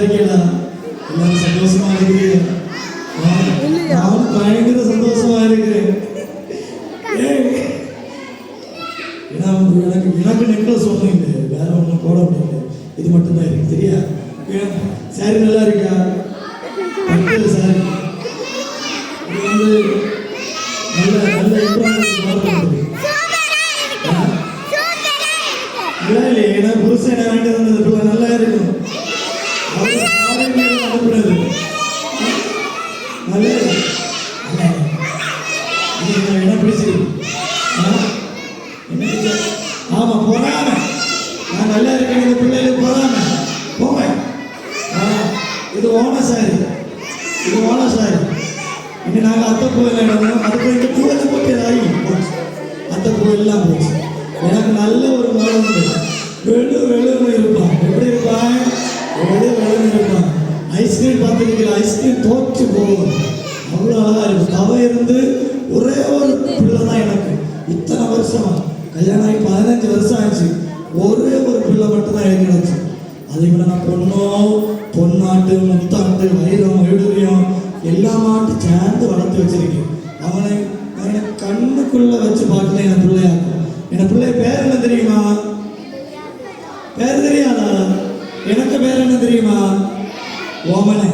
இருக்கீங்களா? எல்லாரும் சந்தோஷமா இருக்கிறீங்க? நான் பயங்கர சந்தோஷமா இருக்கிறேன். எனக்கு நெக்லஸ் ஒன்றும் இல்லை, வேற ஒன்றும் போட முடியல. இது மட்டும்தான் இருக்கு. சரியா? சாரி நல்லா இருக்கா? சாரி இது வந்து நல்ல நல்ல இல்லை ஏன்னா புருஷன் வேண்டியது வந்தது நல்லா இருக்கும். அனுப்புறது நல்ல என்ன பிடிச்சிருக்கு? ஆமா போறாம நான் நல்லா இருக்கேன். இந்த பிள்ளைகளுக்கு போறாம போங்க. இது ஓன சாரி, இது ஓன சாரி. இன்னும் நாங்கள் அத்தை கோயில் அதுக்கு இந்த பூவெல்லாம் போட்டு ஆகி போச்சு. அத்தை கோயிலெல்லாம் போச்சு. எனக்கு நல்ல ஒரு மரம் உண்டு. வெளு வெளுன்னு இருப்பான். எப்படி இருப்பான்? வெளு வெளுன்னு இருப்பான். ஐஸ்கிரீம் பார்த்துருக்கிற ஐஸ்கிரீம் தோற்று போகும். அவ்வளோ அழகா இருக்கும். தவ இருந்து ஒரே ஒரு பிள்ளை தான் எனக்கு. இத்தனை வருஷம் கல்யாணம் ஆகி 15 வருஷம் ஆச்சு. ஒரே ஒரு பிள்ளை மட்டும்தான் எனக்கு கிடச்சி. அதை விட நான் பொன்னாட்டு முத்தாட்டு வைரம் வைடூரியம் எல்லா மாட்டும் சேர்ந்து வளர்த்து வச்சிருக்கேன். அவனை கண்ணுக்குள்ள வச்சு பார்க்கல. என் பிள்ளையாக்கும். என் பிள்ளை பேர் என்ன தெரியுமா? பேர் தெரியாதா? எனக்கு பேர் என்ன தெரியுமா? ஓமனை.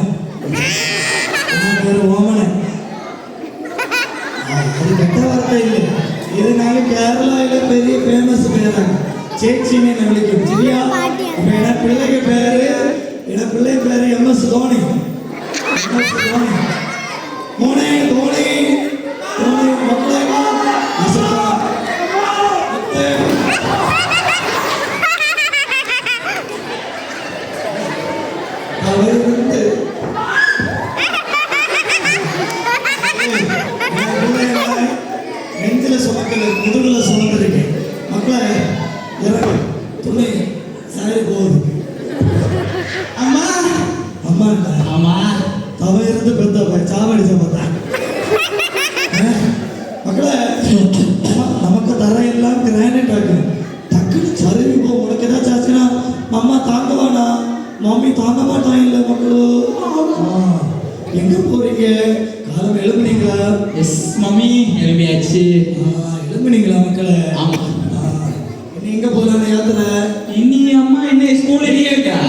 பேர் ஓமனை. அது கெட்ட வார்த்தை இல்லை. இதனால கேரளாவில பெரிய ஃபேமஸ் பேராங்க சேச்சின்னு என்ன விളിக்கும். சரியா? இப்ப என் பிள்ளைக்கு பேரு MS தோனி. மோனே தோனி தோனி மக்களே நெஞ்சில சுமக்கல முதுகுல சுமந்திருக்கேன். மக்களே இறங்கு துணை சாரி போகுது. அம்மா அம்மா ஆமா தவ இருந்து பெத்த சாவடிச்ச பார்த்தா. மக்களே நமக்கு தரையெல்லாம் கிரானைட் ஆக்கு. டக்குன்னு சருவி போ. உனக்கு ஏதாச்சும் ஆச்சுன்னா அம்மா தாங்குவானா? மம்மி தாங்க மாட்டான். இல்லை மக்களோ எங்க போறீங்க? காலம் எழுப்புனீங்களா? S mummy எழுப்பியாச்சு. எழுப்புனீங்களா மக்களே? ஆமா. நீ எங்க போலாம் யாத்திரை? இனி அம்மா என்ன ஸ்கூல்ல இருக்கா?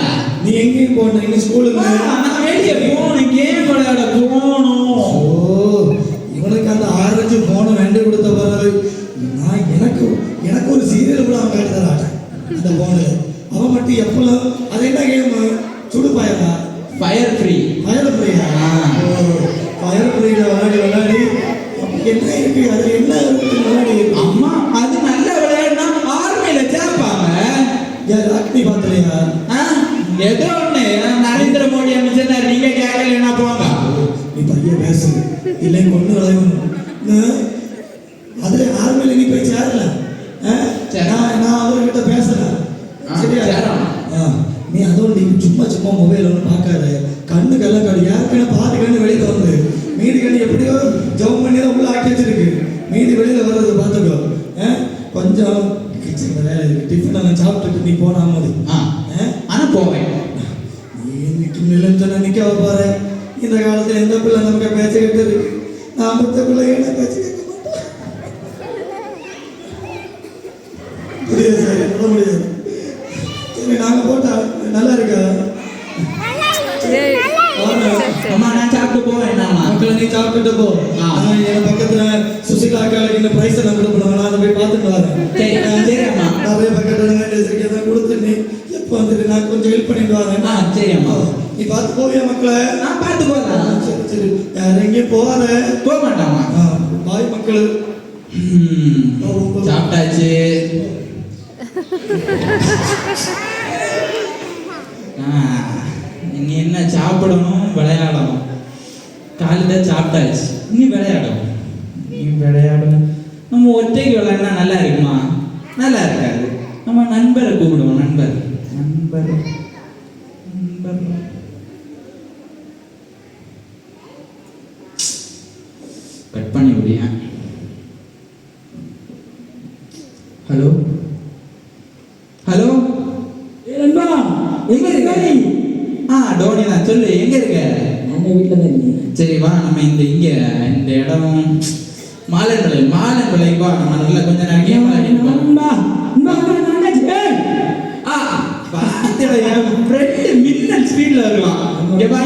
நீ எங்கேயும் போன? இங்க ஸ்கூலுக்கு நான் வெளியே போகணும், கேம் விளையாட போகணும். இவனுக்கு அந்த ஆரஞ்சு போன ரெண்டு கொடுத்த பிறகு நான் எனக்கு ஒரு சீரியல் கூட அவன் காட்டி தராட்டேன். அந்த போன அவன் மட்டும் எப்பெல்லாம் அது என்ன கேம்? சுடு பயரா? Fire free. ஃபயர் ஃப்ரீயா? ஃபயர் ஃப்ரீல விளையாடி என்ன இருக்கு? அது என்ன இருக்கு விளையாடி? அம்மா அது நல்ல விளையாடுனா ஆர்மியில சேர்ப்பாங்க. அக்னி பாத்திரையா? ஏதோ ஒண்ணு நரேந்திர மோடி அமைச்சர் நீங்க கேட்கலன்னா போங்க. நீ பையன் பேசு இல்லை கொண்டு விளையாடணும். அதுல ஆர்மியில நீ போய் சேரல. நான் அவர்கிட்ட பேசுறேன். சரியா? நீ அதோட நீ சும்மா மொபைல் ஒன்று பார்க்காத. கண்ணுக்கெல்லாம் காடு. யாருக்குன்னு பாதி கண்ணு வெளியில வந்து மீதி கண்ணு எப்படியோ ஜவுன் பண்ணி தான் உள்ள ஆக்கி வச்சிருக்கு. மீதி வெளியில வர்றது பார்த்துக்கோ. கொஞ்சம் கிச்சன்ல வேலை இருக்கு. டிஃபன் எல்லாம் சாப்பிட்டுட்டு நீ போனா போது. ஆனா போவேன். நீ நிலைஞ்சா நிக்க பாரு. இந்த காலத்துல எந்த பிள்ளை நமக்கு பேச்சு கேட்டு இருக்கு. நான் மத்த பிள்ளை என்ன பேச்சு கேட்க மாட்டேன். புரியுது சார்? சொல்ல முடியாது. சரி நாங்க போட்டா நல்லா இருக்கா? அம்மா நான் சாப்பிட்டு போவேன். மக்களை நீ சாப்பிட்டுட்டு போ. என் பக்கத்துல சுசிகா அக்காளுக்கு இந்த பிரைஸ் எல்லாம் கொடுக்கணும். நான் அதை போய் பார்த்துட்டு வரேன். சரி அம்மா. நான் போய் பக்கத்துல கொடுத்து நீ எப்போ வந்துட்டு நான் கொஞ்சம் ஹெல்ப் பண்ணிட்டு வரேன். சரி அம்மா. நீ பார்த்து போவியா மக்களை? நான் பார்த்து போறேன். சரி சரி வேற எங்கேயும் போகாத. போக மாட்டாமா. பாய் மக்கள். சாப்பிட்டாச்சு. இனி என்ன? சாப்பிடணும், விளையாடணும். காலையில சாப்பிட்டாச்சு, இனி விளையாடணும். நம்ம ஒற்றைக்கு விளையாடினா நல்லா இருக்குமா? நல்லா இருக்காது. நம்ம நண்பரை கூப்பிடுவோம். நண்பர் கட் பண்ணி விடியா. ஹலோ ஹலோ, நண்பா எங்க இருக்க? தோனி தான். சொல்லு எங்க இருக்க? நான் வீட்டில் தான் இருக்கேன். சரி வா, நம்ம இந்த இடம் மாலன்பிள்ளை வா, நம்ம நல்லா கொஞ்ச நேரம் கேம் விளையாடிட்டு மின்னல் ஸ்பீட்ல வருவான். இங்க வா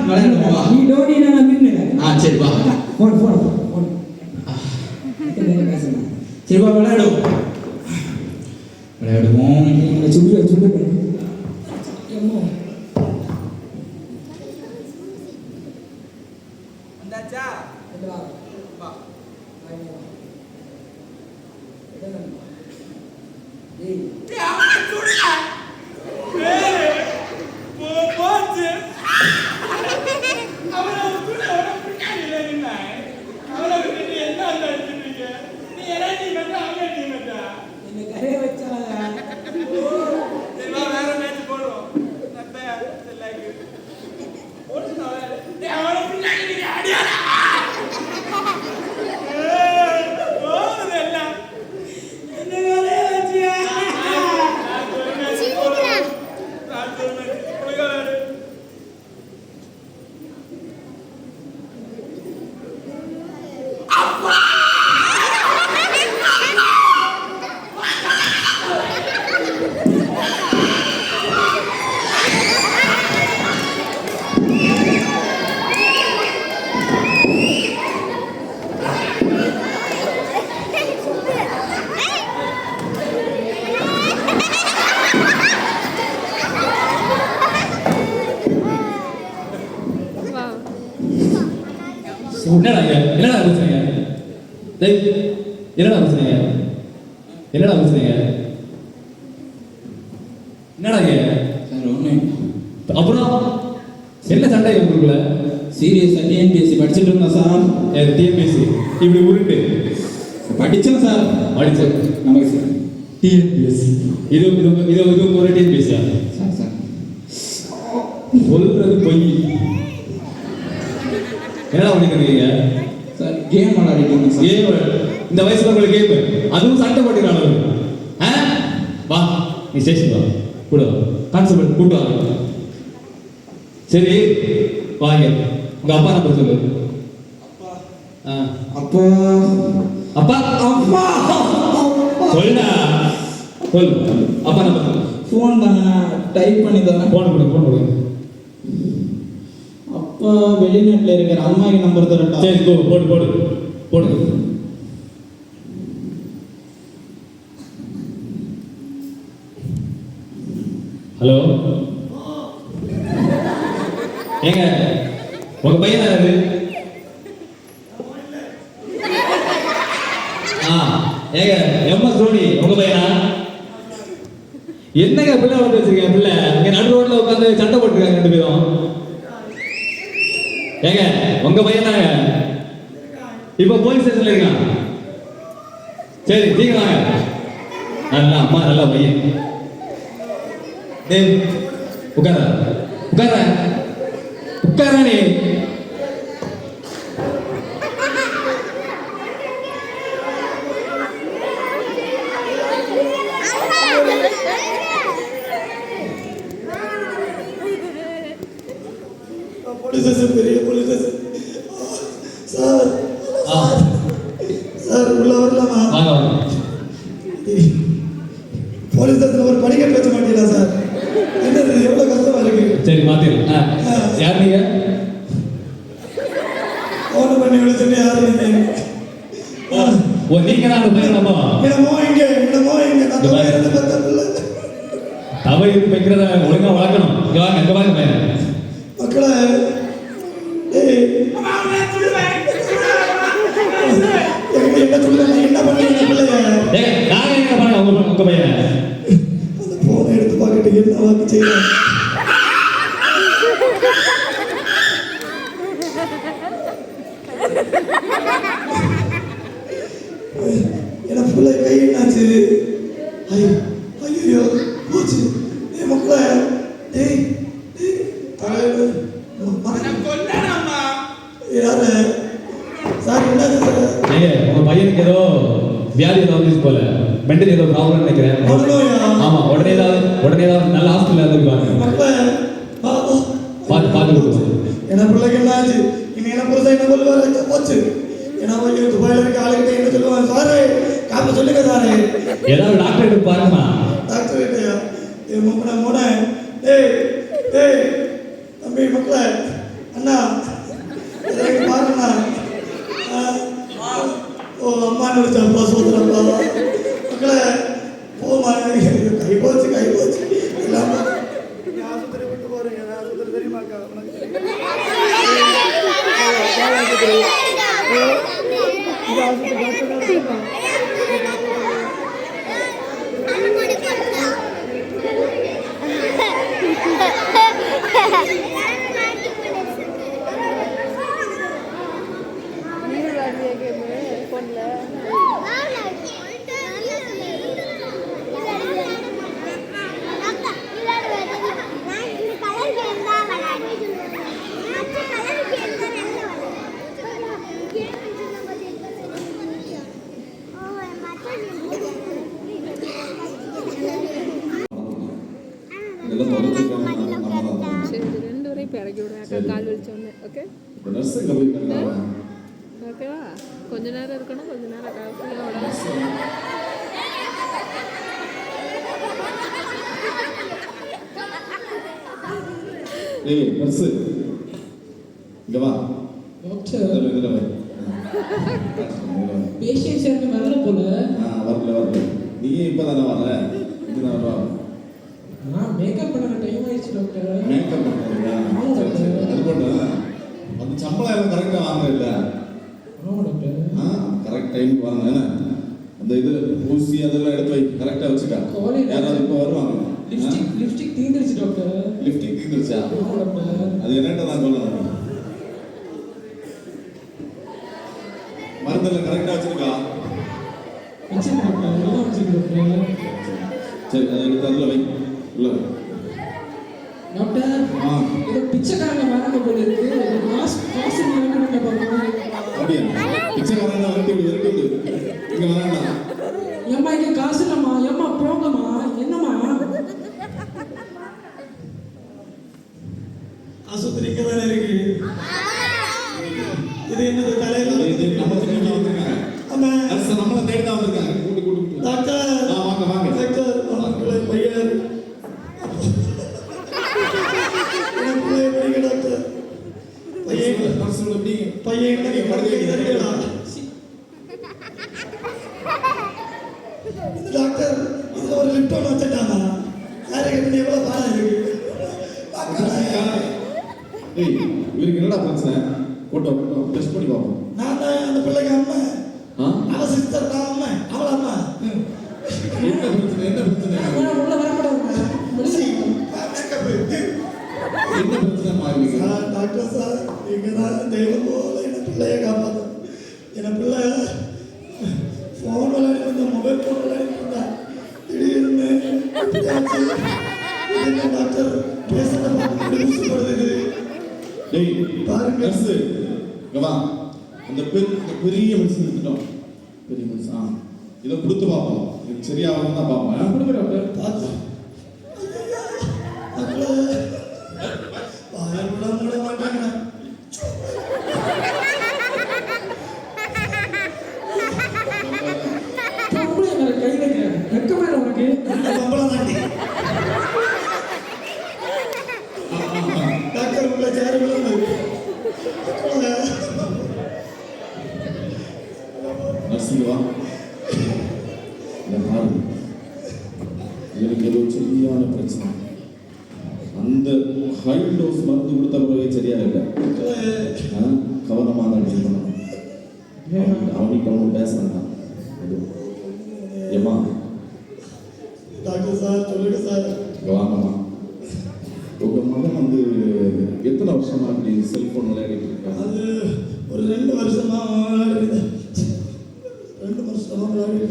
விளையாடுவா. நீ டோனி நான் மின்னு. சரி வா. போன் பேசலாம். சரி வா விளையாடுவோம். சுடு வந்தாச்சா? வா. என்னடா பேசுறீங்க? என்னடா பேசுறீங்க? என்னடா சார் ஒண்ணு அப்புறம் என்ன சண்டை உங்களுக்குள்ள? சீரியஸா டிஎன்பிஎஸ்சி படிச்சுட்டு இருந்தேன் சார். டிஎன்பிஎஸ்சி இப்படி உருட்டு படிச்சேன் சார். படிச்சேன் நமக்கு சார் டிஎன்பிஎஸ்சி இது ஒரு டிஎன்பிஎஸ்சியா? சார் சொல்றது பொய். என்னடா பண்ணிட்டு இருக்கீங்க? சார் கேம் விளையாடிட்டு இருந்தேன் சார். கேம் இந்த வயசுல உங்களுக்கு கேம், அதுவும் சண்டை போட்டுக்கிறாங்க. வா நீ ஸ்டேஷன் வா, கூட கான்ஸ்டபிள் கூட்டு வாங்க. சரி வாங்க, உங்க அப்பா நம்பர் சொல்லு. அப்பா அப்பா அப்பா சொல்லுடா, சொல்லு அப்பா நம்பர் சொல்லு. ஃபோன் தானே டைப் பண்ணி தானே. போன் கொடு. அப்பா வெளிநாட்டில் இருக்கிற அம்மாக்கு நம்பர் தரட்டா? சரி போடு. ஹலோ, ஏங்க உங்க பையன் யாரு? ஏங்க எம்எஸ் தோனி உங்க பையனா? என்னங்க பிள்ளை வந்து வச்சிருக்கீங்க? பிள்ளை இங்க நடு ரோட்ல உட்காந்து சண்டை போட்டுருக்காங்க ரெண்டு பேரும். ஏங்க உங்க பையன் தாங்க இப்ப போலீஸ் ஸ்டேஷன்ல இருக்கான். சரி நீங்க வாங்க. நல்லா அம்மா நல்லா பையன். டேய் உட்கார நீ. போலீஸ் ஸ்டேஷன், பெரிய போலீஸ் ஸ்டேஷன் சார். சார் உள்ள வரலாமா? வாங்க. போலீஸ் ஸ்டேஷன்ல ஒரு படிக்க பேச மாட்டீங்களா சார்? என்னது எவ்வளவு கஷ்டமா இருக்கு. சரி மாத்திரலாம். யார் நீங்க? ஃபோன் பண்ணி விളിച്ചിട്ട് யாரு நீங்க? ஓ நீங்க தான் அந்த பையன் நம்ம. என்னமோ இங்க நான் இருந்து பார்த்ததில்ல. தவறு இருந்து வைக்கிறத ஒழுங்கா வளர்க்கணும். இங்க வாங்க பையன். மக்களே ஏய் என்ன சொல்லுங்க, என்ன பண்ணீங்க பிள்ளைய? நாங்க என்ன பண்ண உங்க பையன்? அந்த போனை எடுத்து பார்த்துட்டு என்ன வாக்கு செய்யலாம்? என்ன பிள்ளை கை என்னாச்சு? ஐயோ போச்சு. மக்களே டேய் யாரு சார்? என்ன உங்க பையனுக்கு ஏதோ வியாதி ஏதாவது போல, மென்டல் ஏதோ ப்ராப்ளம் நினைக்கிறேன். ஆமா, உடனே ஏதாவது நல்ல ஹாஸ்பிட்டல் இருந்துருப்பாங்க. பார்த்து கொடுங்க. என்ன பிள்ளைக்கு என்ன ஆச்சு? இனி என்ன புருஷன் என்ன சொல்லுவாரு? போச்சு. ஏன்னா போய் துபாயில இருக்க ஆளுகிட்ட என்ன சொல்லுவாங்க? சாரு காப்ப சொல்லுங்க சாரு. ஏதாவது டாக்டர் கிட்ட பாருங்கம்மா. டாக்டர் கிட்டயா? மோன ஏய் ஏய் தம்பி மக்களே அண்ணா இதை பாருங்கண்ணா. ஓ அம்மா நினைச்சப்பா சோதரப்பா மக்களே போமா. கை போச்சு எல்லாம் ஆஸ்பத்திரி விட்டு போறீங்க. ஆஸ்பத்திரி தெரியுமாக்கா? கால் வலிச்சோன்னு. ஓகே ஓகேவா? கொஞ்ச நேரம் இருக்கணும், கொஞ்ச நேரம் ஏய் நர்ஸ் இங்க வா. டாக்டர் இதுல வா. பேஷண்ட்ஸ் யாரும் வரல போல. வரல. நீ இப்பதானே வர? இதுதான் வா. நான் மேக்கப் பண்ண டைம் ஆயிடுச்சு டாக்டர். மேக்கப் பண்ணுறியா? அது போட்டு அந்த சம்பளம் எல்லாம் கரெக்டாக வாங்கல. ஆமாம் டாக்டர். கரெக்ட் டைமுக்கு வரணும். என்ன அந்த இது ஊசி அதெல்லாம் எடுத்து வை, கரெக்டாக வச்சுக்கா. யாராவது இப்போ வருவாங்க. லிப்ஸ்டிக் தீந்துருச்சு டாக்டர். லிப்ஸ்டிக் தீந்துருச்சா? ஆமாம் டாக்டர். அது என்னட்ட நான் சொல்லணும். மருந்தெல்லாம் கரெக்டாக வச்சிருக்கா? வச்சிருக்கேன் டாக்டர். எல்லாம் வச்சிருக்கேன் டாக்டர். சரி அதை எடுத்து அதில் வை. இல்லை டாக்டர் ஏதோ பிச்சைக்காரங்க வராங்க போல இருக்கு. காசு இறக்கணும்னு பார்க்கணும். அப்படியா? பிச்சைக்காரங்க விரட்டி விடு. இங்கே வராண்டா. ஏம்மா இங்கே காசு இல்லைம்மா. ஏம்மா போங்கம்மா. என்னம்மா ஆஸ்பத்திரி இங்கே தானே இருக்கு. இது என்னது தலையில? இது நம்ம திரும்பி வந்திருக்காங்க. ஆமா நர்ஸ் நம்மளை தேடி தான் வந்திருக்காங்க. கூட்டு டாக்டர் வாங்க டாக்டர் மக்களை பையன் டாக்டர் பையன் என்ன தெரியல டாக்டர். இதுல ஒரு லிப்டான் வச்சுட்டாங்க. யாரை கட்டி எவ்வளவு பாடம் இருக்கு? இவருக்கு என்னடா பிரச்சனை? போட்டோ டெஸ்ட் பண்ணி பார்ப்போம். நான் தான் அந்த பிள்ளைக்கு அம்மா. அவ சிஸ்டர் தான் அம்மா. அவள அம்மா. என்ன பிரச்சனை? உள்ள வரக்கூடாது. என்ன பிரச்சனை மாறுவீங்க? டாக்டர் சார் நீங்க தான் தெய்வம் போல என் பிள்ளைய காப்பாற்றும். என் பிள்ளை ஃபோன் விளையாடி மொபைல் ஃபோன் விளையாடி திடீர்னு டாக்டர் பேசுறத பார்த்து ஊசிப்படுது. டேய் பாருங்க நர்ஸ் இங்க வா. அந்த பெரிய மெடிசன் எடுத்துட்டோம். பெரிய மெடிசன் இதை கொடுத்து பார்ப்போம். இது சரியாகும் தான் பார்ப்போம். கொடுங்க டாக்டர். பார்த்து மூட மாட்டாங்க. கை வைக்கிறேன். வெக்கமே உனக்கு. சம்பளம் தாண்டி டாக்டர் உள்ள சேர் விழுந்து நர்ஸிங்க வா. பாரு எனக்கு ஏதோ சரியான பிரச்சனை. அந்த ஹை டோஸ் மருந்து கொடுத்த பிறகு சரியா இல்லை. கவனமாக தான் பண்ணணும். அவனுக்கு அவனும் பேச வேண்டாம். ஏமா டாக்டர் சார் சொல்லுங்க சார். வாங்கம்மா. உங்க மகன் வந்து எத்தனை வருஷமா அப்படி செல்போன் விளையாடிட்டு இருக்காங்க? அது ஒரு 2 வருஷமா விளையாடிட்டு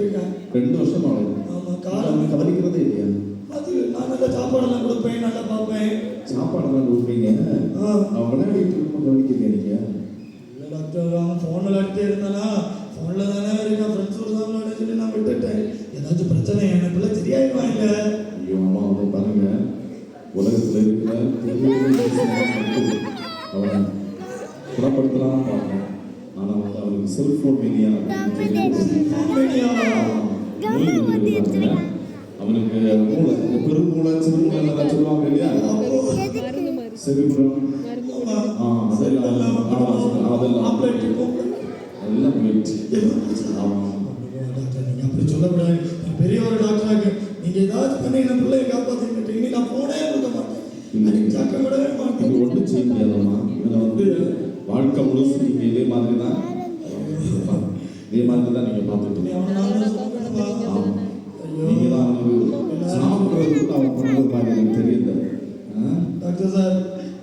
இருக்கேன். 2 வருஷமா ஆமா காலம் கவனிக்கிறதே இல்லையா? அது நான் நல்லா சாப்பாடெல்லாம் கொடுப்பேன், நல்லா பார்ப்பேன். சாப்பாடெல்லாம் கொடுப்பீங்க. அவன் விளையாடிட்டு இருக்கும்போது கவனிக்கிறீங்க நீங்க? இல்லை டாக்டர், அவன் ஃபோன் விளையாடிட்டே இருந்தானா? ஃபோனில் தானே இருக்கான், ஃப்ரெண்ட்ஸோடு தான் விளையாட சொல்லி நான் விட்டுட்டேன். ஏதாச்சும் பிரச்சனை எனக்குள்ள தெரியாதுமா? இல்லை ஐயோ அம்மா, அவனை பாருங்க, உலகத்தில் இருக்கிற பெரிய அவனை குணப்படுத்தலாம் பார்த்தேன். ஆனால் வந்து அவனுக்கு செல்ஃபோன் மேனியா அவனுக்கு மூளை, இந்த பெருமூளை சிறுமூளை எல்லாம் சொல்லுவாங்க இல்லையா, மருந்து மாதிரி செரிபுரம், அதெல்லாம் எல்லாம் போயிடுச்சு. ஆமாம், டாக்டர் நீங்க அப்படி சொல்லக்கூடாது. நான் பெரிய ஒரு டாக்டராக நீங்க ஏதாச்சும் பண்ணி என் பிள்ளையை காப்பாற்றிக்கிட்டு இனி நான் போனே கொடுக்க மாட்டேன். அன்னைக்கு சாக்க விடவே இது மாட்டேன். ஒன்றும் செய்ய முடியாதம்மா. இவனை வந்து வாழ்க்கை முழுசு நீங்க இதே மாதிரி தான் நீங்க பார்த்துட்டு நீ அவனை நான் தான் சொல்றேன்ப்பா. நீங்க தான் அவனுக்கு சாப்பிட்றதுக்கு அவன் பண்ணுறது மாதிரி எனக்கு தெரியல. டாக்டர் சார்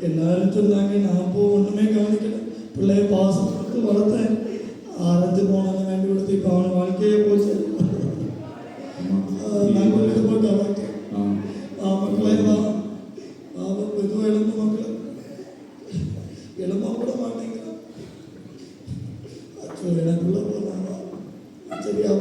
எல்லாரும் சொன்னாங்க, நான் அப்போ ஒன்றுமே கவனிக்கல. பிள்ளைய பாசம் கொடுத்து வளர்த்தேன். ஆரஞ்சு போனவங்க வேண்டி கொடுத்து இப்போ அவன் வாழ்க்கையே போச்சு. நான் கொண்டு போட்டேன் டாக்டர். மக்களே தான் அவன் எதுவும் எழுந்த மக்கள் எழும்ப கூட மாட்டேங்கிறான். அச்சோ எனக்குள்ள போனாங்க சரியா